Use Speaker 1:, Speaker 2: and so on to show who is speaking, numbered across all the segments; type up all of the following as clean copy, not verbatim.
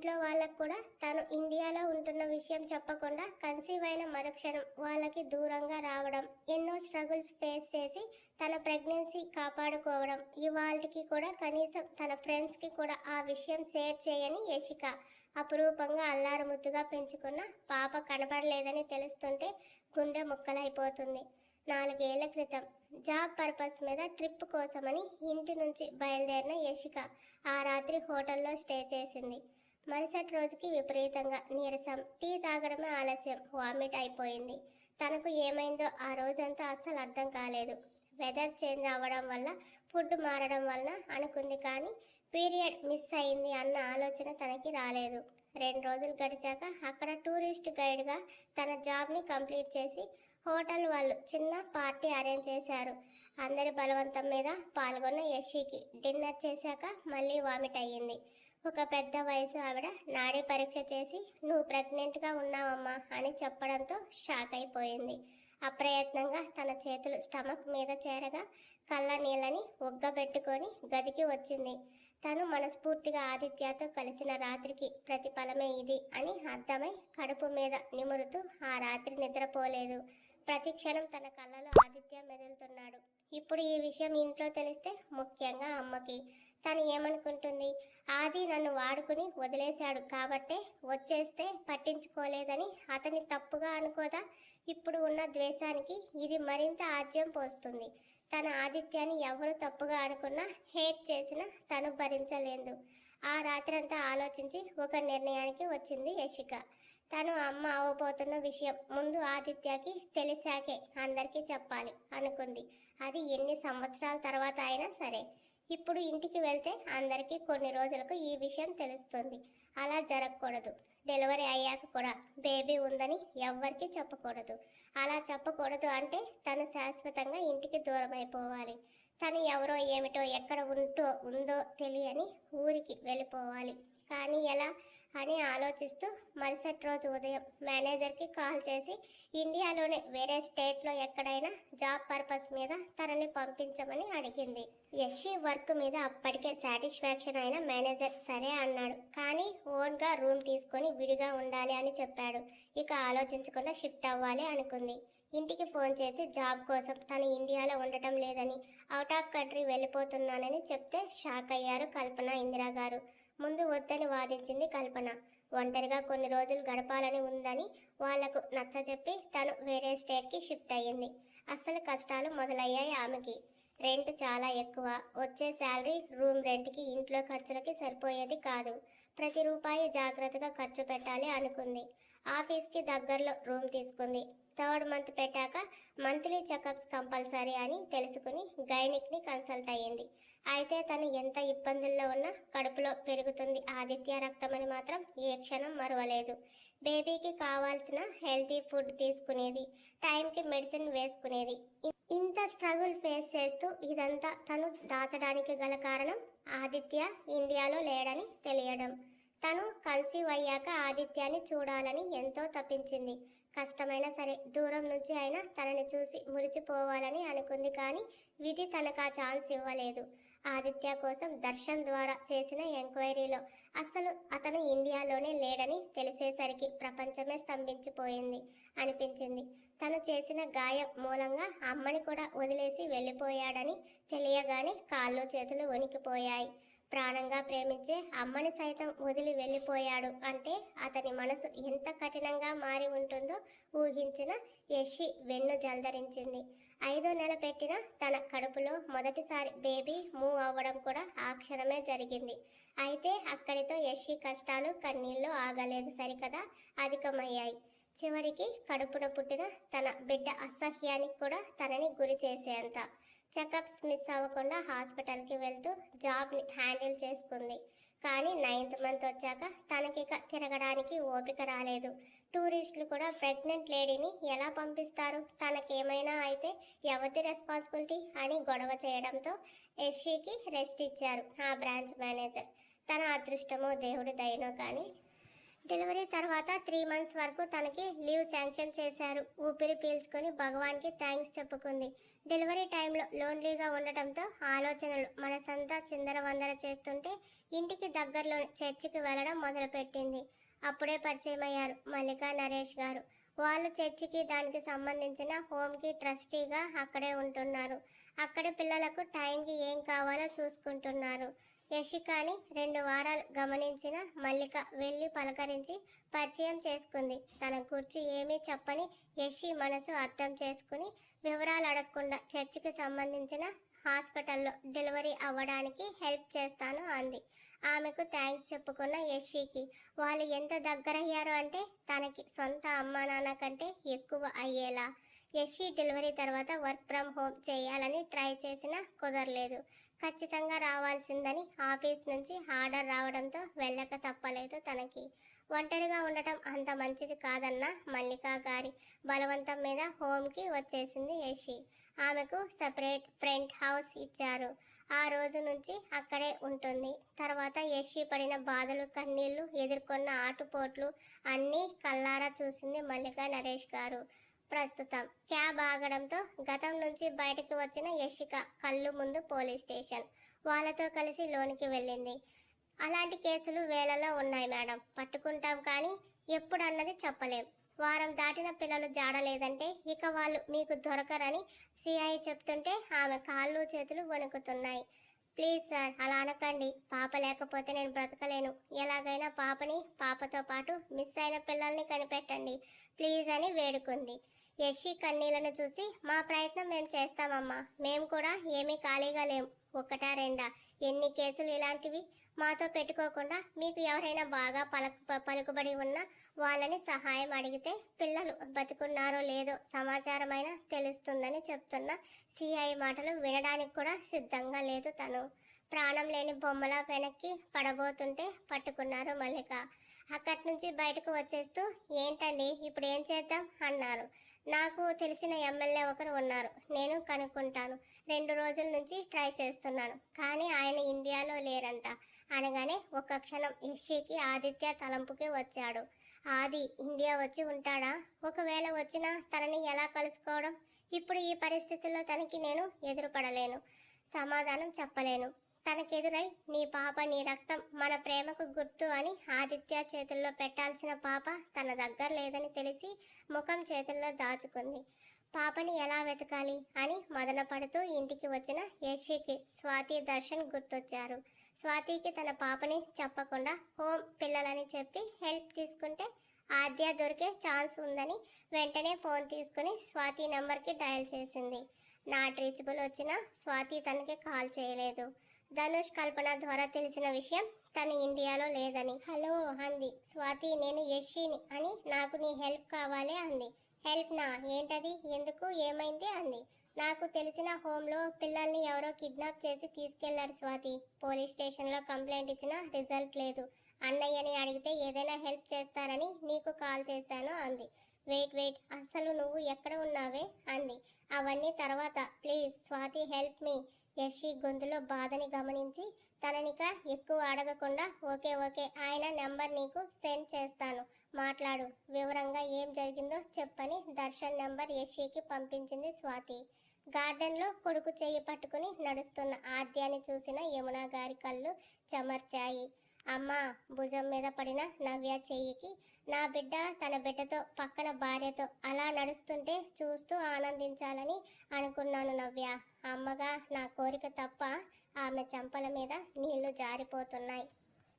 Speaker 1: ఇంట్లో వాళ్ళకు కూడా తను ఇండియాలో ఉంటున్న విషయం చెప్పకుండా కన్సీవ్ అయిన మరుక్షణం వాళ్ళకి దూరంగా రావడం, ఎన్నో స్ట్రగుల్స్ ఫేస్ చేసి తన ప్రెగ్నెన్సీ కాపాడుకోవడం, ఇవాళకి కూడా కనీసం తన ఫ్రెండ్స్కి కూడా ఆ విషయం షేర్ చేయని యశిక అపురూపంగా అల్లారుముద్దుగా పెంచుకున్న పాప కనపడలేదని తెలుస్తుంటే గుండె ముక్కలైపోతుంది. 4 ఏళ్ల క్రితం జాబ్ పర్పస్ మీద ట్రిప్ కోసమని ఇంటి నుంచి బయలుదేరిన యశిక ఆ రాత్రి హోటల్లో స్టే చేసింది. మరుసటి రోజుకి విపరీతంగా నీరసం, టీ తాగడమే ఆలస్యం, వామిట్ అయిపోయింది. తనకు ఏమైందో ఆ రోజంతా అస్సలు అర్థం కాలేదు. వెదర్ చేంజ్ అవ్వడం వల్ల, ఫుడ్ మారడం వలన అనుకుంది, కానీ పీరియడ్ మిస్ అయింది అన్న ఆలోచన తనకి రాలేదు. 2 రోజులు గడిచాక అక్కడ టూరిస్ట్ గైడ్గా తన జాబ్ని కంప్లీట్ చేసి హోటల్ వాళ్ళు చిన్న పార్టీ అరేంజ్ చేశారు. అందరి బలవంతం మీద పాల్గొన్న యశికి డిన్నర్ చేశాక మళ్ళీ వామిట్ అయ్యింది. ఒక పెద్ద వయసు ఆవిడ నాడీ పరీక్ష చేసి నువ్వు ప్రెగ్నెంట్గా ఉన్నావమ్మా అని చెప్పడంతో షాక్ అయిపోయింది. అప్రయత్నంగా తన చేతులు స్టమక్ మీద చేరగా కళ్ళ నీళ్ళని ఒగ్గబెట్టుకొని గదికి వచ్చింది. తను మనస్ఫూర్తిగా ఆదిత్యతో కలిసిన రాత్రికి ప్రతిఫలమే ఇది అని అర్థమై కడుపు మీద నిమురుతూ ఆ రాత్రి నిద్రపోలేదు. ప్రతి క్షణం తన కళ్ళలో ఆదిత్య మెదులుతున్నాడు. ఇప్పుడు ఈ విషయం ఇంట్లో తెలిస్తే, ముఖ్యంగా అమ్మకి, తను ఏమనుకుంటుంది? ఆది నన్ను వాడుకుని వదిలేశాడు కాబట్టే వచ్చేస్తే పట్టించుకోలేదని అతని తప్పుగా అనుకోదా? ఇప్పుడు ఉన్న ద్వేషానికి ఇది మరింత ఆజ్యం పోస్తుంది. తన ఆదిత్యాన్ని ఎవరు తప్పుగా అనుకున్నా, హేట్ చేసినా తను భరించలేదు. ఆ రాత్రంతా ఆలోచించి ఒక నిర్ణయానికి వచ్చింది యశిక. తను అమ్మ అవ్వబోతున్న విషయం ముందు ఆదిత్యకి తెలిసాకే అందరికీ చెప్పాలి అనుకుంది. అది ఎన్ని సంవత్సరాల తర్వాత అయినా సరే. ఇప్పుడు ఇంటికి వెళ్తే అందరికీ కొన్ని రోజులకు ఈ విషయం తెలుస్తుంది. అలా జరగకూడదు. డెలివరీ అయ్యాక కూడా బేబీ ఉందని ఎవ్వరికీ చెప్పకూడదు. అలా చెప్పకూడదు అంటే తను శాశ్వతంగా ఇంటికి దూరం అయిపోవాలి. తను ఎవరో ఏమిటో ఎక్కడ ఉందో తెలియని ఊరికి వెళ్ళిపోవాలి. కానీ ఎలా అని ఆలోచిస్తూ మరుసటి రోజు ఉదయం మేనేజర్కి కాల్ చేసి ఇండియాలోనే వేరే స్టేట్లో ఎక్కడైనా జాబ్ పర్పస్ మీద తనని పంపించమని అడిగింది. యశి వర్క్ మీద అప్పటికే సాటిస్ఫాక్షన్ అయిన మేనేజర్ సరే అన్నాడు. కానీ ఓన్గా రూమ్ తీసుకొని విడిగా ఉండాలి అని చెప్పాడు. ఇక ఆలోచించకుండా షిఫ్ట్ అవ్వాలి అనుకుంది. ఇంటికి ఫోన్ చేసి జాబ్ కోసం తను ఇండియాలో ఉండటం లేదని, అవుట్ ఆఫ్ కంట్రీ వెళ్ళిపోతున్నానని చెప్తే షాక్ అయ్యారు కల్పన, ఇందిరా గారు. ముందు వద్దని వాదించింది కల్పన. ఒంటరిగా కొన్ని రోజులు గడపాలని ఉందని వాళ్లకు నచ్చజెప్పి తను వేరే స్టేట్కి షిఫ్ట్ అయ్యింది. అస్సలు కష్టాలు మొదలయ్యాయి ఆమెకి. రెంట్ చాలా ఎక్కువ, వచ్చే శాలరీ రూమ్ రెంట్కి, ఇంట్లో ఖర్చులకి సరిపోయేది కాదు. ప్రతి రూపాయి జాగ్రత్తగా ఖర్చు పెట్టాలి అనుకుంది. ఆఫీస్కి దగ్గరలో రూమ్ తీసుకుంది. 3rd మంత్ పెట్టాక మంత్లీ చెకప్స్ కంపల్సరీ అని తెలుసుకుని గైనిక్ని కన్సల్ట్ అయ్యింది. అయితే తను ఎంత ఇబ్బందుల్లో ఉన్నా కడుపులో పెరుగుతుంది ఆదిత్య రక్తమని మాత్రం ఏ క్షణం మరవలేదు. బేబీకి కావాల్సిన హెల్తీ ఫుడ్ తీసుకునేది, టైంకి మెడిసిన్ వేసుకునేది. ఇంత స్ట్రగుల్ ఫేస్ చేస్తూ ఇదంతా తను దాచడానికి గల కారణం ఆదిత్య ఇండియాలో లేడని తెలియడం. తను కన్సీవ్ అయ్యాక ఆదిత్యాన్ని చూడాలని ఎంతో తప్పించింది. కష్టమైనా సరే దూరం నుంచి అయినా తనని చూసి మురిసిపోవాలని అనుకుంది. కానీ విధి తనకు ఆ ఛాన్స్ ఇవ్వలేదు. ఆదిత్య కోసం దర్శన్ ద్వారా చేసిన ఎంక్వైరీలో అసలు అతను ఇండియాలోనే లేడని తెలిసేసరికి ప్రపంచమే స్తంభించిపోయింది అనిపించింది. తను చేసిన గాయం మూలంగా అమ్మని కూడా వదిలేసి వెళ్ళిపోయాడని తెలియగానే కాళ్ళు చేతులు వణికిపోయాయి. ప్రాణంగా ప్రేమించే అమ్మని సైతం వదిలి వెళ్ళిపోయాడు అంటే అతని మనసు ఎంత కఠినంగా మారి ఉంటుందో ఊహించిన యశి వెన్ను జల్దరించింది. 5వ నెల పెట్టిన తన కడుపులో మొదటిసారి బేబీ మూవ్ అవ్వడం కూడా ఆ క్షణమే జరిగింది. అయితే అక్కడితో యశి కష్టాలు కన్నీళ్ళు ఆగలేదు సరికదా, అధికమయ్యాయి. చివరికి కడుపున పుట్టిన తన బిడ్డ అసహ్యానికి కూడా తనని గురి చేసేంత. చెకప్స్ మిస్ అవ్వకుండా హాస్పిటల్కి వెళ్తూ జాబ్ని హ్యాండిల్ చేసుకుంది. కానీ 9th మంత్ వచ్చాక తనకిక తిరగడానికి ఓపిక రాలేదు. టూరిస్టులు కూడా ప్రెగ్నెంట్ లేడీని ఎలా పంపిస్తారు, తనకేమైనా అయితే ఎవరిది రెస్పాన్సిబిలిటీ అని గొడవ చేయడంతో యశికి రెస్ట్ ఇచ్చారు ఆ బ్రాంచ్ మేనేజర్. తన అదృష్టమో దేవుడి దయనో కానీ డెలివరీ తర్వాత 3 మంత్స్ వరకు తనకి లీవ్ శాంక్షన్ చేశారు. ఊపిరి పీల్చుకొని భగవాన్కి థ్యాంక్స్ చెప్పుకుంది. డెలివరీ టైంలో లోన్లీగా ఉండటంతో ఆలోచనలు మనసంతా చిందరవందర చేస్తుంటే ఇంటికి దగ్గరలోని చర్చికి వెళ్ళడం మొదలుపెట్టింది. అప్పుడే పరిచయమయ్యారు మల్లికా నరేష్ గారు. వాళ్ళు చర్చికి దానికి సంబంధించిన హోమ్కి ట్రస్టీగా అక్కడే ఉంటున్నారు. అక్కడి పిల్లలకు టైంకి ఏం కావాలో చూసుకుంటున్నారు. యశికాని 2 వారాలు గమనించిన మల్లిక వెళ్ళి పలకరించి పరిచయం చేసుకుంది. తన గురించి ఏమీ చెప్పని యశి మనసు అర్థం చేసుకుని వివరాలు అడగకుండా చర్చికి సంబంధించిన హాస్పిటల్లో డెలివరీ అవ్వడానికి హెల్ప్ చేస్తాను అంది. ఆమెకు థ్యాంక్స్ చెప్పుకున్న యశికి వాళ్ళు ఎంత దగ్గరయ్యారు అంటే తనకి సొంత అమ్మా నాన్న కంటే ఎక్కువ అయ్యేలా. యశి డెలివరీ తర్వాత వర్క్ ఫ్రమ్ హోమ్ చేయాలని ట్రై చేసినా కుదరలేదు. ఖచ్చితంగా రావాల్సిందని ఆఫీస్ నుంచి ఆర్డర్ రావడంతో వెళ్ళక తప్పలేదు తనకి. ఒంటరిగా ఉండటం అంత మంచిది కాదన్న మల్లికా గారి బలవంతం మీద హోమ్కి వచ్చేసింది యశి. ఆమెకు సపరేట్ ఫ్రంట్ హౌస్ ఇచ్చారు. ఆ రోజు నుంచి అక్కడే ఉంటుంది. తర్వాత యశి పడిన బాధలు, కన్నీళ్లు, ఎదుర్కొన్న ఆటుపోట్లు అన్నీ కల్లారా చూసింది మల్లికా నరేష్ గారు. ప్రస్తుతం క్యాబ్ ఆగడంతో గతం నుంచి బయటకు వచ్చిన యశిక కళ్ళు ముందు పోలీస్ స్టేషన్. వాళ్ళతో కలిసి లోనికి వెళ్ళింది. అలాంటి కేసులు వేలలో ఉన్నాయి మేడం, పట్టుకుంటాం కానీ ఎప్పుడు అన్నది చెప్పలేం. వారం దాటిన పిల్లలు జాడలేదంటే ఇక వాళ్ళు మీకు దొరకరని సిఐ చెప్తుంటే ఆమె కాళ్ళు చేతులు వణుకుతున్నాయి. ప్లీజ్ సార్ అలా అనకండి, పాప లేకపోతే నేను బ్రతకలేను. ఎలాగైనా పాపని, పాపతో పాటు మిస్ అయిన పిల్లల్ని కనిపెట్టండి ప్లీజ్ అని వేడుకుంది. యశి కన్నీళ్లను చూసి మా ప్రయత్నం మేము చేస్తామమ్మా, మేము కూడా ఏమీ ఖాళీగా లేం. ఒకటా రెండా, ఎన్ని కేసులు ఇలాంటివి. మాతో పెట్టుకోకుండా మీకు ఎవరైనా బాగా పలుకుబడి ఉన్న వాళ్ళని సహాయం అడిగితే పిల్లలు బతుకున్నారో లేదో సమాచారమైనా తెలుస్తుందని చెప్తున్న సిఐ మాటలు వినడానికి కూడా సిద్ధంగా లేదు తను. ప్రాణం లేని బొమ్మలా వెనక్కి పడబోతుంటే పట్టుకున్నారు మల్లిక. అక్కడి నుంచి బయటకు వచ్చేస్తూ ఏంటండి ఇప్పుడు ఏం చేద్దాం అన్నారు. నాకు తెలిసిన ఎమ్మెల్యే ఒకరు ఉన్నారు, నేను కనుక్కుంటాను. 2 రోజుల నుంచి ట్రై చేస్తున్నాను కానీ ఆయన ఇండియాలో లేరంట అనగానే ఒక్క క్షణం యశికి ఆదిత్య తలంపుకి వచ్చాడు. ఆది ఇండియా వచ్చి ఉంటాడా? ఒకవేళ వచ్చినా తనని ఎలా కలుసుకోవడం? ఇప్పుడు ఈ పరిస్థితుల్లో తనకి నేను ఎదురుపడలేను, సమాధానం చెప్పలేను. తనకెదురై నీ పాప, నీ రక్తం, మన ప్రేమకు గుర్తు అని ఆదిత్య చేతుల్లో పెట్టాల్సిన పాప తన దగ్గర లేదని తెలిసి ముఖం చేతుల్లో దాచుకుంది. పాపని ఎలా వెతకాలి అని మదనపడుతూ ఇంటికి వచ్చిన యశికి స్వాతి, దర్శన్ గుర్తొచ్చారు. స్వాతికి తన పాపని చెప్పకుండా హోమ్ పిల్లలని చెప్పి హెల్ప్ తీసుకుంటే ఆద్య దొరికే ఛాన్స్ ఉందని వెంటనే ఫోన్ తీసుకుని స్వాతి నెంబర్కి డయల్ చేసింది. నాట్ రీచబుల్ వచ్చినా స్వాతి తనకి కాల్ చేయలేదు. ధనుష్, కల్పన ద్వారా తెలిసిన విషయం తను ఇండియాలో లేదని. హలో అంది స్వాతి, నేను యశిని అని, నాకు నీ హెల్ప్ కావాలి అంది. హెల్ప్ నా? ఏంటది? ఎందుకు? ఏమైంది అంది. నాకు తెలిసిన హోమ్లో పిల్లల్ని ఎవరో కిడ్నాప్ చేసి తీసుకెళ్లారు స్వాతి. పోలీస్ స్టేషన్లో కంప్లైంట్ ఇచ్చినా రిజల్ట్ లేదు. అన్నయ్యని అడిగితే ఏదైనా హెల్ప్ చేస్తారని నీకు కాల్ చేశాను అంది. వెయిట్ అసలు నువ్వు ఎక్కడ ఉన్నావే అంది. అవన్నీ తర్వాత, please Swathi help me. Yashi గొంతులో బాధని గమనించి తననిక ఎక్కువ అడగకుండా ఓకే ఆయన నెంబర్ నీకు సెండ్ చేస్తాను, మాట్లాడు, వివరంగా ఏం జరిగిందో చెప్పని దర్శన్ నెంబర్ యశికి పంపించింది స్వాతి. గార్డెన్లో కొడుకు చెయ్యి పట్టుకుని నడుస్తున్న ఆద్యాన్ని చూసిన యమున గారి కళ్ళు చెమర్చాయి. అమ్మ భుజం మీద పడిన నవ్య చెయ్యికి, నా బిడ్డ తన బిడ్డతో పక్కన భార్యతో అలా నడుస్తుంటే చూస్తూ ఆనందించాలని అనుకున్నాను నవ్య. అమ్మగా నా కోరిక తప్ప. ఆమె చెంపల మీద నీళ్లు జారిపోతున్నాయి.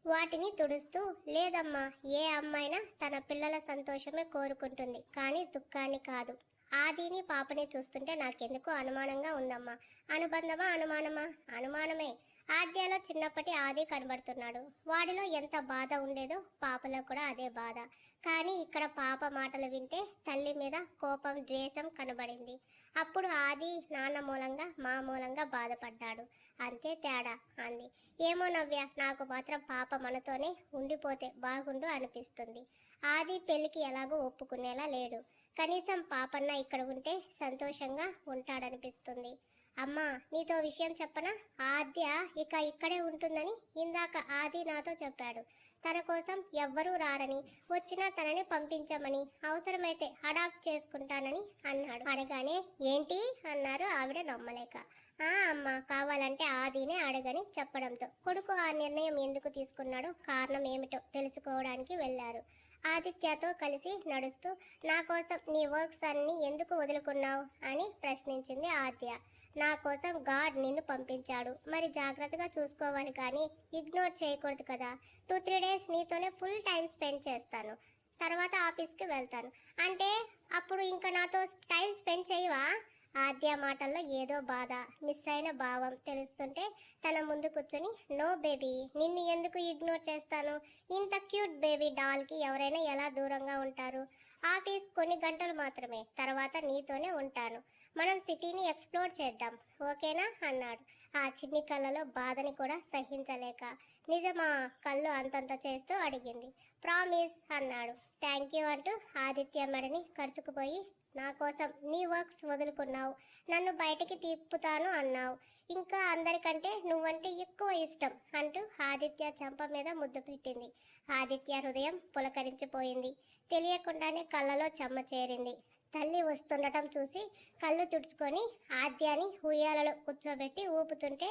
Speaker 1: వాటిని తుడుస్తూ, లేదమ్మా, ఏ అమ్మాయినా తన పిల్లల సంతోషమే కోరుకుంటుంది కానీ దుఃఖాన్ని కాదు. ఆదిని, పాపని చూస్తుంటే నాకెందుకో అనుమానంగా ఉందమ్మా. అనుబంధమా అనుమానమా? అనుమానమే. ఆద్యలో చిన్నప్పటి ఆది కనబడుతున్నాడు. వాడిలో ఎంత బాధ ఉండేదో పాపలో కూడా అదే బాధ. కానీ ఇక్కడ పాప మాటలు వింటే తల్లి మీద కోపం, ద్వేషం కనబడింది. అప్పుడు ఆది నాన్న మూలంగా, మా మూలంగా బాధపడ్డాడు, అంతే తేడా అంది. ఏమో నవ్య, నాకు మాత్రం పాప మనతోనే ఉండిపోతే బాగుండు అనిపిస్తుంది. ఆది పెళ్లికి ఎలాగో ఒప్పుకునేలా లేడు. కనీసం పాపన్న ఇక్కడ ఉంటే సంతోషంగా ఉంటాడనిపిస్తుంది. అమ్మా నీతో విషయం చెప్పనా? ఆద్య ఇక ఇక్కడే ఉంటుందని ఇందాక ఆది నాతో చెప్పాడు. తన కోసం ఎవ్వరూ రారని, వచ్చినా తనని పంపించమని, అవసరమైతే అడాప్ట్ చేసుకుంటానని అన్నాడు. అనగానే ఏంటి అన్నారు ఆవిడ నమ్మలేక. అమ్మ కావాలంటే ఆదినే అడగని చెప్పడంతో కొడుకు ఆ నిర్ణయం ఎందుకు తీసుకున్నాడో కారణం ఏమిటో తెలుసుకోవడానికి వెళ్ళారు. ఆదిత్యతో కలిసి నడుస్తూ నా కోసం నీ వర్క్స్ అన్ని ఎందుకు వదులుకున్నావు అని ప్రశ్నించింది ఆద్య. నా కోసం గాడ్ నిన్ను పంపించాడు, మరి జాగ్రత్తగా చూసుకోవాలి కానీ ఇగ్నోర్ చేయకూడదు కదా. 2-3 డేస్ నీతోనే ఫుల్ టైం స్పెండ్ చేస్తాను, తర్వాత ఆఫీస్కి వెళ్తాను అంటే అప్పుడు ఇంకా నాతో టైం స్పెండ్ చేయవా? ఆద్య మాటల్లో ఏదో బాధ, మిస్ అయిన భావం తెలుస్తుంటే తన ముందు కూర్చొని నో బేబీ, నిన్ను ఎందుకు ఇగ్నోర్ చేస్తాను? ఇంత క్యూట్ బేబీ డాల్కి ఎవరైనా ఎలా దూరంగా ఉంటారు? ఆఫీస్ కొన్ని గంటలు మాత్రమే, తర్వాత నీతోనే ఉంటాను. మనం సిటీని ఎక్స్ప్లోర్ చేద్దాం, ఓకేనా అన్నాడు. ఆ చిన్ని కళ్ళలో బాధని కూడా సహించలేక నిజమా కళ్ళు అంతంత చేస్తూ అడిగింది. ప్రామిస్ అన్నాడు. థ్యాంక్ యూ అంటూ ఆదిత్య మెడని కరుచుకుపోయి నా కోసం నీ వర్క్స్ వదులుకున్నావు, నన్ను బయటికి తిప్పుతాను అన్నావు, ఇంకా అందరికంటే నువ్వంటే ఎక్కువ ఇష్టం అంటూ ఆదిత్య చెంప మీద ముద్దు పెట్టింది. ఆదిత్య హృదయం పులకరించిపోయింది. తెలియకుండానే కళ్ళలో చెమ్మ చేరింది. తల్లి వస్తుండటం చూసి కళ్ళు తుడుచుకొని ఆద్యాని ఉయ్యాలలో కూర్చోబెట్టి ఊపుతుంటే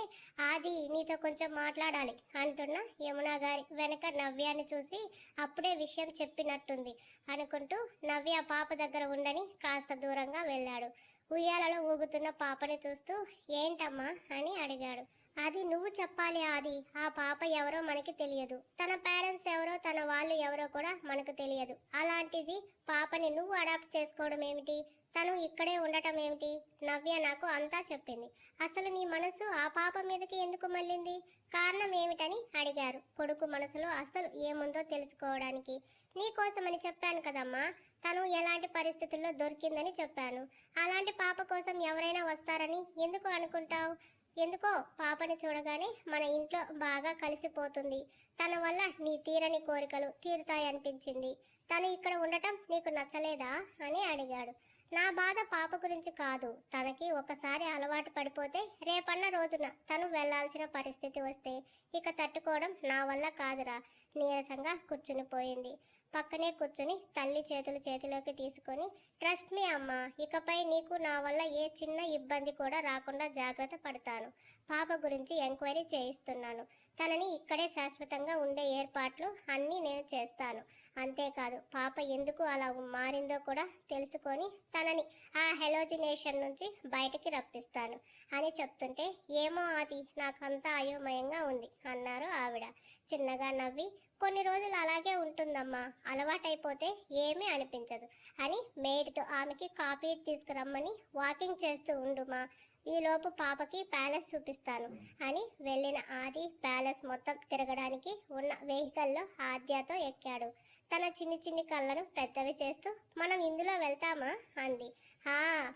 Speaker 1: ఆది నీతో కొంచెం మాట్లాడాలి అంటున్న యమున గారి వెనక నవ్యాన్ని చూసి అప్పుడే విషయం చెప్పినట్టుంది అనుకుంటూ నవ్య పాప దగ్గర ఉండని కాస్త దూరంగా వెళ్ళాడు. ఉయ్యాలలో ఊగుతున్న పాపని చూస్తూ ఏంటమ్మా అని అడిగాడు. అది నువ్వు చెప్పాలి ఆది, ఆ పాప ఎవరో మనకి తెలియదు, తన పేరెంట్స్ ఎవరో తన వాళ్ళు ఎవరో కూడా మనకు తెలియదు, అలాంటిది పాపని నువ్వు అడాప్ట్ చేసుకోవడం ఏమిటి, తను ఇక్కడే ఉండటం ఏమిటి? నవ్య నాకు అంతా చెప్పింది. అసలు నీ మనసు ఆ పాప మీదకి ఎందుకు మళ్ళింది, కారణం ఏమిటని అడిగారు. కొడుకు మనసులో అసలు ఏముందో తెలుసుకోవడానికి. నీకోసమని చెప్పాను కదమ్మా, తను ఎలాంటి పరిస్థితుల్లో దొరికిందని చెప్పాను. అలాంటి పాప కోసం ఎవరైనా వస్తారని ఎందుకు అనుకుంటావు? ఎందుకో పాపని చూడగానే మన ఇంట్లో బాగా కలిసిపోతుంది, తన వల్ల నీ తీరని కోరికలు తీరుతాయనిపించింది. తను ఇక్కడ ఉండటం నీకు నచ్చలేదా అని అడిగాడు. నా బాధ పాప గురించి కాదు, తనకి ఒకసారి అలవాటు పడిపోతే రేపన్న రోజున తను వెళ్లాల్సిన పరిస్థితి వస్తే ఇక తట్టుకోవడం నా వల్ల కాదురా. నీరసంగా కూర్చునిపోయింది. పక్కనే కూర్చుని తల్లి చేతులు చేతిలోకి తీసుకొని ట్రస్ట్ మీ అమ్మా, ఇకపై నీకు నా వల్ల ఏ చిన్న ఇబ్బంది కూడా రాకుండా జాగ్రత్త పడతాను. పాప గురించి ఎంక్వైరీ చేయిస్తున్నాను, తనని ఇక్కడే శాశ్వతంగా ఉండే ఏర్పాట్లు అన్నీ నేను చేస్తాను. అంతేకాదు పాప ఎందుకు అలా మారిందో కూడా తెలుసుకొని తనని ఆ హెలోజినేషన్ నుంచి బయటికి రప్పిస్తాను అని చెప్తుంటే ఏమో అది నాకంతా అయోమయంగా ఉంది అన్నారు ఆవిడ. చిన్నగా నవ్వి కొన్ని రోజులు అలాగే ఉంటుందమ్మా, అలవాటైపోతే ఏమీ అనిపించదు అని మేడ్తో ఆమెకి కాఫీ తీసుకురమ్మని వాకింగ్ చేస్తూ ఉండుమా, ఈలోపు పాపకి ప్యాలెస్ చూపిస్తాను అని వెళ్ళిన ఆది ప్యాలెస్ మొత్తం తిరగడానికి ఉన్న వెహికల్లో ఆద్యతో ఎక్కాడు. తన చిన్ని చిన్ని కళ్ళను పెద్దవి చేస్తూ మనం ఇందులో వెళ్తామా అంది.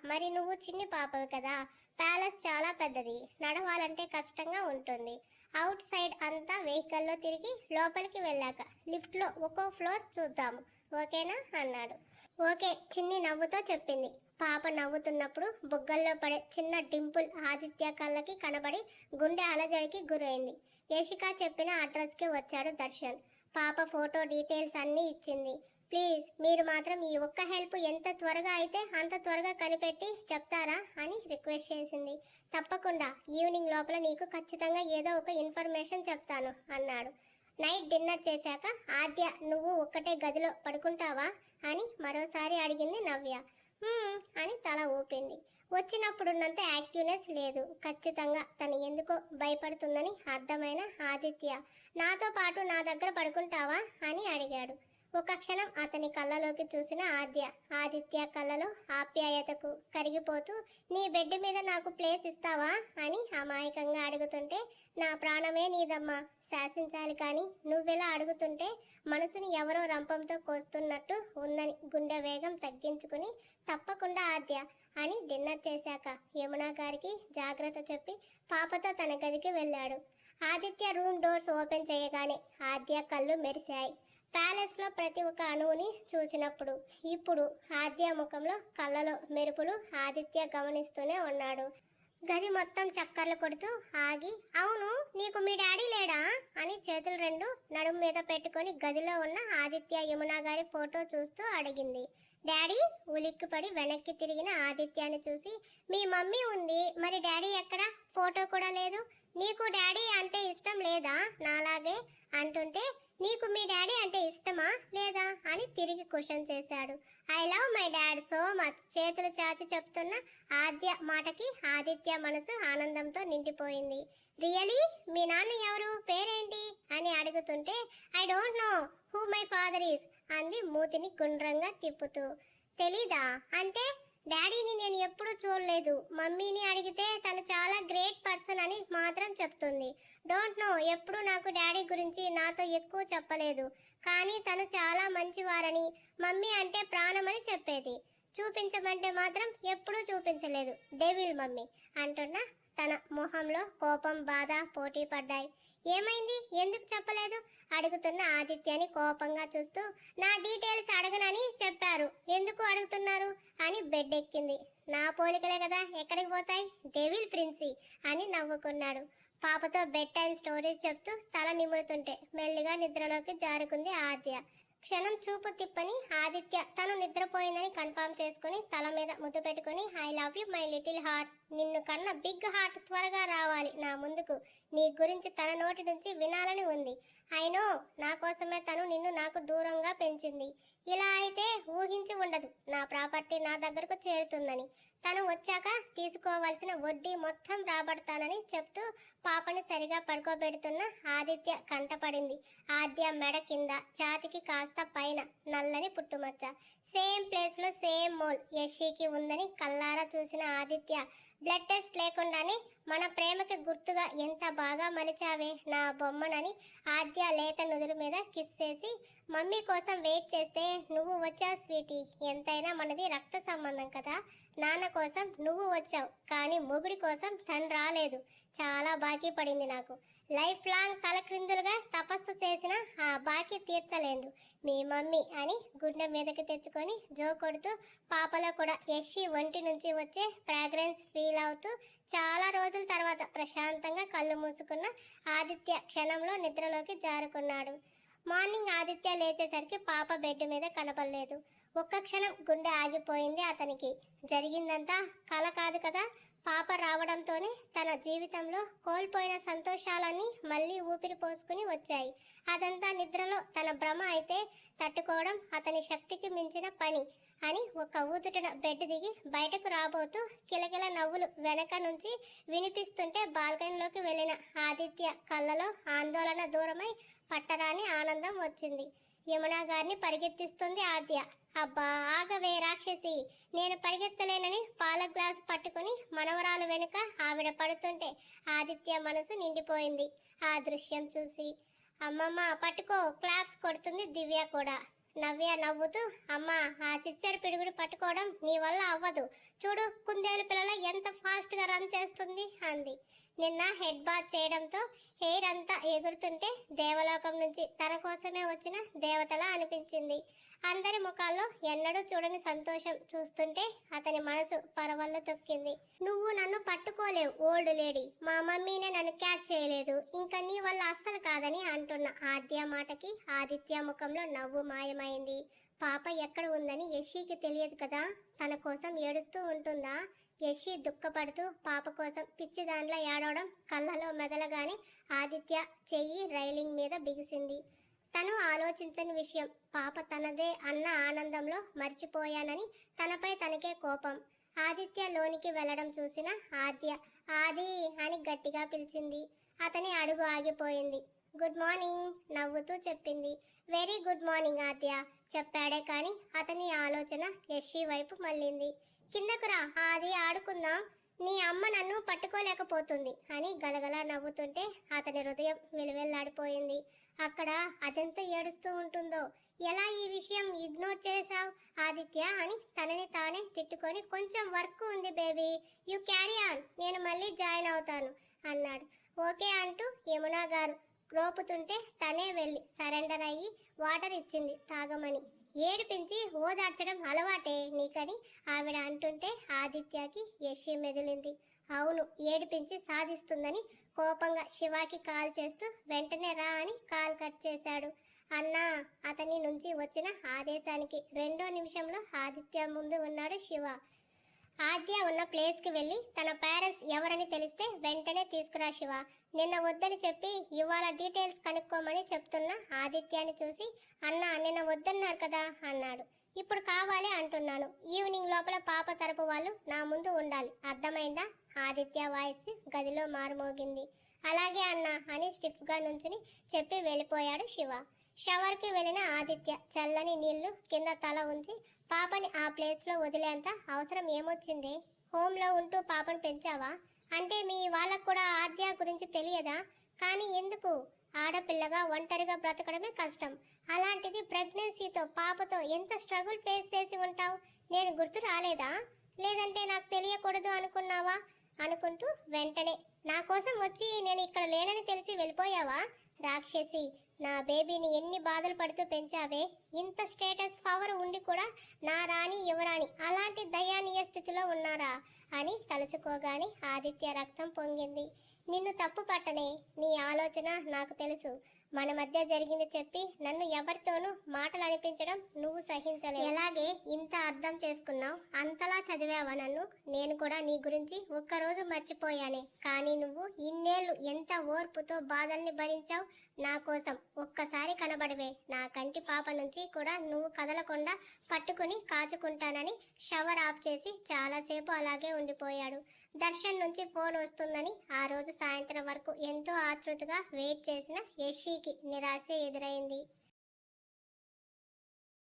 Speaker 1: మరి నువ్వు చిన్ని పాపవి కదా, ప్యాలెస్ చాలా పెద్దది, నడవాలంటే కష్టంగా ఉంటుంది. అవుట్ సైడ్ అంతా వెహికల్లో తిరిగి లోపలికి వెళ్ళాక లిఫ్ట్లో ఒక్కో ఫ్లోర్ చూద్దాము, ఓకేనా అన్నాడు. ఓకే చిన్ని నవ్వుతో చెప్పింది. పాప నవ్వుతున్నప్పుడు బుగ్గల్లో పడే చిన్న డింపుల్ ఆదిత్య కళ్ళకి కనబడి గుండె అలజడికి గురైంది. యశిక చెప్పిన అడ్రస్కి వచ్చాడు దర్శన్. పాప ఫోటో డీటెయిల్స్ అన్నీ ఇచ్చింది. ప్లీజ్ మీరు మాత్రం ఈ ఒక్క హెల్ప్ ఎంత త్వరగా అయితే అంత త్వరగా కనిపెట్టి చెప్తారా అని రిక్వెస్ట్ చేసింది. తప్పకుండా ఈవినింగ్ లోపల నీకు ఖచ్చితంగా ఏదో ఒక ఇన్ఫర్మేషన్ చెప్తాను అన్నాడు. నైట్ డిన్నర్ చేశాక ఆద్య నువ్వు ఒక్కటే గదిలో పడుకుంటావా అని మరోసారి అడిగింది నవ్య. అని తల ఊపింది. వచ్చినప్పుడున్నంత యాక్టివ్నెస్ లేదు. ఖచ్చితంగా తను ఎందుకో భయపడుతుందని అర్థమైన ఆదిత్య నాతో పాటు నా దగ్గర పడుకుంటావా అని అడిగాడు. ఒక క్షణం అతని కళ్ళలోకి చూసిన ఆదిత్య కళ్ళలో ఆప్యాయతకు కరిగిపోతూ నీ బెడ్ మీద నాకు ప్లేస్ ఇస్తావా అని అమాయకంగా అడుగుతుంటే నా ప్రాణమే నీదమ్మా, శాసించాలి కానీ నువ్వెలా అడుగుతుంటే మనసుని ఎవరో రంపంతో కోస్తున్నట్టు ఉందని గుండె వేగం తగ్గించుకుని తప్పకుండా ఆద్య అని డిన్నర్ చేశాక యమున గారికి జాగ్రత్త చెప్పి పాపతో తన గదికి వెళ్ళాడు. ఆదిత్య రూమ్ డోర్స్ ఓపెన్ చేయగానే ఆద్య కళ్ళు మెరిశాయి. ప్యాలెస్లో ప్రతి ఒక్క అణువుని చూసినప్పుడు ఇప్పుడు ఆద్య ముఖంలో కళ్ళలో మెరుపులు ఆదిత్య గమనిస్తూనే ఉన్నాడు. గది మొత్తం చక్కర్లు కొడుతూ ఆగి, అవును నీకు మీ డాడీ లేడా అని చేతులు రెండు నడుము మీద పెట్టుకొని గదిలో ఉన్న ఆదిత్య యమున గారి ఫోటో చూస్తూ అడిగింది. డాడీ ఉలిక్కిపడి వెనక్కి తిరిగిన ఆదిత్యాన్ని చూసి, మీ మమ్మీ ఉంది, మరి డాడీ ఎక్కడ? ఫోటో కూడా లేదు. నీకు డాడీ అంటే ఇష్టం లేదా నాలాగే అంటుంటే, నీకు మీ డాడీ అంటే ఇష్టమా లేదా అని తిరిగి క్వశ్చన్ చేశాడు. I love my dad so much చేతులు చాచి చెప్తున్న ఆద్య మాటకి ఆదిత్య మనసు ఆనందంతో నిండిపోయింది. రియలీ మీ నాన్న ఎవరు, పేరేంటి అని అడుగుతుంటే, I don't know who my father is అంది మూతిని గుండ్రంగా తిప్పుతూ. తెలీదా అంటే? డాడీని నేను ఎప్పుడూ చూడలేదు. మమ్మీని అడిగితే తను చాలా గ్రేట్ పర్సన్ అని మాత్రం చెప్తుంది. డోంట్ నో, ఎప్పుడు నాకు డాడీ గురించి నాతో ఎక్కువ చెప్పలేదు. కానీ తను చాలా మంచివారని, మమ్మీ అంటే ప్రాణమని చెప్పేది. చూపించమంటే మాత్రం ఎప్పుడూ చూపించలేదు. డెవిల్ మమ్మీ అంటున్నా తన మొహంలో కోపం బాధ పోటీ పడ్డాయి. ఏమైంది, ఎందుకు చెప్పలేదు అడుగుతున్న ఆదిత్యని కోపంగా చూస్తూ, నా డీటెయిల్స్ అడగనని చెప్పారు, ఎందుకు అడుగుతున్నారు అని బెడ్ ఎక్కింది. నా పోలికలే కదా ఎక్కడికి పోతాయి, డెవిల్ ప్రిన్సీ అని నవ్వుకున్నాడు. పాపతో బెడ్ టైం స్టోరీస్ చెప్తూ తల నిమురుతుంటే మెల్లిగా నిద్రలోకి జారుకుంది ఆద్య. క్షణం చూపు తిప్పని ఆదిత్య తను నిద్రపోయిందని కన్ఫర్మ్ చేసుకుని తల మీద ముద్దు పెట్టుకుని, I love you my little heart, నిన్ను కన్న బిగ్ హార్ట్ త్వరగా రావాలి నా ముందుకు, నీ గురించి తన నోటి నుంచి వినాలని ఉంది. అయినో నా కోసమే తను నిన్ను నాకు దూరంగా పెంచింది. ఇలా అయితే ఊహించి ఉండదు నా ప్రాపర్టీ నా దగ్గరకు చేరుతుందని. తను వచ్చాక తీసుకోవాల్సిన వడ్డీ మొత్తం రాబడతానని చెప్తూ పాపని సరిగా పడుకోబెడుతున్న ఆదిత్య కంటపడింది. ఆద్య మెడ కింద ఛాతికి కాస్త పైన నల్లని పుట్టుమచ్చ. సేమ్ ప్లేస్లో సేమ్ మోల్ యశీకి ఉందని కల్లారా చూసిన ఆదిత్య, బ్లడ్ టెస్ట్ లేకుండానే మన ప్రేమకి గుర్తుగా ఎంత బాగా మలిచావే నా బొమ్మనని ఆద్య లేత నుదురు మీద కిస్ చేసి, మమ్మీ కోసం వెయిట్ చేస్తే నువ్వు వచ్చావు స్వీటీ, ఎంతైనా మనది రక్త సంబంధం కదా. నాన్న కోసం నువ్వు వచ్చావు, కానీ మొగుడి కోసం తను రాలేదు. చాలా బాకీ పడింది నాకు. లైఫ్ లాంగ్ తలక్రిందులుగా తపస్సు చేసిన ఆ బాకీ తీర్చలేదు మీ మమ్మీ అని గుండె మీదకి తెచ్చుకొని జో కొడుతూ పాపలో కూడా యశి ఒంటి నుంచి వచ్చే ఫ్రాగ్రెన్స్ ఫీల్ అవుతూ చాలా రోజుల తర్వాత ప్రశాంతంగా కళ్ళు మూసుకున్న ఆదిత్య క్షణంలో నిద్రలోకి జారుకున్నాడు. మార్నింగ్ ఆదిత్య లేచేసరికి పాప బెడ్ మీద కనపడలేదు. ఒక్క క్షణం గుండె ఆగిపోయింది అతనికి. జరిగిందంతా కల కాదు కదా. పాప రావడంతోనే తన జీవితంలో కోల్పోయిన సంతోషాలన్నీ మళ్ళీ ఊపిరి పోసుకుని వచ్చాయి. అదంతా నిద్రలో తన భ్రమ అయితే తట్టుకోవడం అతని శక్తికి మించిన పని అని ఒక ఊదుటన బెడ్ దిగి బయటకు రాబోతూ కిలకిల నవ్వులు వెనక నుంచి వినిపిస్తుంటే బాల్కనీలోకి వెళ్ళిన ఆదిత్య కళ్ళలో ఆందోళన దూరమై పట్టరాని ఆనందం వచ్చింది. యమునా గారిని పరిగెత్తిస్తుంది ఆద్య. అబ్బా ఆగవే రాక్షసి, నేను పరిగెత్తలేనని పాల గ్లాసు పట్టుకుని మనవరాలు వెనుక ఆవిడ పడుతుంటే ఆదిత్య మనసు నిండిపోయింది ఆ దృశ్యం చూసి. అమ్మమ్మ పట్టుకో క్లాప్స్ కొడుతుంది దివ్య కూడా. నవ్య నవ్వుతూ, అమ్మ ఆ చిచ్చరి పిడుగుడు పట్టుకోవడం నీ వల్ల అవ్వదు, చూడు కుందేలు పిల్లల ఎంత ఫాస్ట్గా రన్ చేస్తుంది అంది. నిన్న హెడ్ బాత్ చేయడంతో హెయిర్ అంతా ఎగురుతుంటే దేవలోకం నుంచి తన కోసమే వచ్చిన దేవతలా అనిపించింది. అందరి ముఖాల్లో ఎన్నడూ చూడని సంతోషం చూస్తుంటే అతని మనసు పరవళ్ళు తొక్కింది. నువ్వు నన్ను పట్టుకోలేవు ఓల్డ్ లేడీ, మా మమ్మీనే నన్ను క్యాచ్ చేయలేదు, ఇంకా నీ వల్ల అస్సలు కాదని అంటున్న ఆద్య మాటకి ఆదిత్య ముఖంలో నవ్వు మాయమైంది. పాప ఎక్కడ ఉందని యశీకి తెలియదు కదా, తన కోసం ఏడుస్తూ ఉంటుందా? యశి దుఃఖపడుతూ పాప కోసం పిచ్చి దాంట్లో ఏడవడం కళ్ళలో మెదలగానే ఆదిత్య చెయ్యి రైలింగ్ మీద బిగిసింది. తను ఆలోచించని విషయం, పాప తనదే అన్న ఆనందంలో మర్చిపోయానని తనపై తనకే కోపం. ఆదిత్య లోనికి వెళ్ళడం చూసిన ఆద్య ఆది అని గట్టిగా పిలిచింది. అతని అడుగు ఆగిపోయింది. గుడ్ మార్నింగ్ నవ్వుతూ చెప్పింది. వెరీ గుడ్ మార్నింగ్ ఆద్య చెప్పాడే కానీ అతని ఆలోచన యశి వైపు మళ్ళింది. కిందకు రా ఆది ఆడుకుందాం, నీ అమ్మ నన్ను పట్టుకోలేకపోతుంది అని గలగలా నవ్వుతుంటే అతని హృదయం విలువెల్లాడిపోయింది. అక్కడ అదెంత ఏడుస్తూ ఉంటుందో. ఎలా ఈ విషయం ఇగ్నోర్ చేశావు ఆదిత్య అని తనని తానే తిట్టుకొని, కొంచెం వర్క్ ఉంది బేబీ, యూ క్యారీ ఆన్, నేను మళ్ళీ జాయిన్ అవుతాను అన్నాడు. ఓకే అంటూ యమునా గారు గ్రోపుతుంటే తనే వెళ్ళి సరెండర్ అయ్యి వాటర్ ఇచ్చింది తాగమని. ఏడిపించి ఓదార్చడం అలవాటే నీకని ఆవిడ అంటుంటే ఆదిత్యకి యశి మెదిలింది. అవును, ఏడిపించి సాధిస్తుందని కోపంగా శివాకి కాల్ చేస్తూ వెంటనే రా అని కాల్ కట్ చేశాడు. అన్నా, అతని నుంచి వచ్చిన ఆదేశానికి రెండో నిమిషంలో ఆదిత్య ముందు ఉన్నాడు శివ. ఆద్య ఉన్న ప్లేస్కి వెళ్ళి తన పేరెంట్స్ ఎవరని తెలిస్తే వెంటనే తీసుకురా శివ. నిన్న వద్దని చెప్పి ఇవాళ డీటెయిల్స్ కనుక్కోమని చెప్తున్న ఆదిత్యాన్ని చూసి అన్నా నిన్న వద్దన్నారు కదా అన్నాడు. ఇప్పుడు కావాలి అంటున్నాను. ఈవినింగ్ లోపల పాప తరపు వాళ్ళు నా ముందు ఉండాలి, అర్థమైందా? ఆదిత్య వాయిస్ గదిలో మారుమోగింది. అలాగే అన్నా అని స్టిఫ్గా నుంచుని చెప్పి వెళ్ళిపోయాడు శివ. షవర్కి వెళ్ళిన ఆదిత్య చల్లని నీళ్లు కింద తల ఉంచి పాపని ఆ ప్లేస్లో వదిలేంత అవసరం ఏమొచ్చింది? హోమ్లో ఉంటూ పాపను పెంచావా? అంటే మీ వాళ్ళకు కూడా ఆద్య గురించి తెలియదా? కానీ ఎందుకు? ఆడపిల్లగా ఒంటరిగా బ్రతకడమే కష్టం. అలాంటిది ప్రెగ్నెన్సీతో పాపతో ఎంత స్ట్రగుల్ ఫేస్ చేసి ఉంటావు? నేను గుర్తు రాలేదా? లేదంటే నాకు తెలియకూడదు అనుకున్నావా? అనుకుంటూ వెంటనే నా కోసం వచ్చి నేను ఇక్కడ లేనని తెలిసి వెళ్ళిపోయావా? రాక్షసి, నా బేబీని ఎన్ని బాధలు పడుతూ పెంచావే. ఇంత స్టేటస్ పవర్ ఉండి కూడా నా రాణి యువరాణి అలాంటి దయానీయ స్థితిలో ఉన్నారా అని తలుచుకోగానే ఆదిత్య రక్తం పొంగింది. నిన్ను తప్పు పట్టనే, నీ ఆలోచన నాకు తెలుసు. మన మధ్య జరిగింది చెప్పి నన్ను ఎవరితోనూ మాటలు అనిపించడం నువ్వు సహించలే. ఎలాగే ఇంత అర్థం చేసుకున్నావు? అంతలా చదివావా నన్ను? నేను కూడా నీ గురించి ఒక్కరోజు మర్చిపోయానే. కానీ నువ్వు ఇన్నేళ్ళు ఎంత ఓర్పుతో బాధల్ని భరించావు నా కోసం. ఒక్కసారి కనబడవే, నా కంటి పాప నుంచి కూడా నువ్వు కదలకుండా పట్టుకుని కాచుకుంటానని షవర్ ఆఫ్ చేసి చాలాసేపు అలాగే ఉండిపోయాడు. దర్శన్ నుంచి ఫోన్ వస్తుందని ఆ రోజు సాయంత్రం వరకు ఎంతో ఆతృతగా వెయిట్ చేసిన యశీకి నిరాశ ఎదురైంది.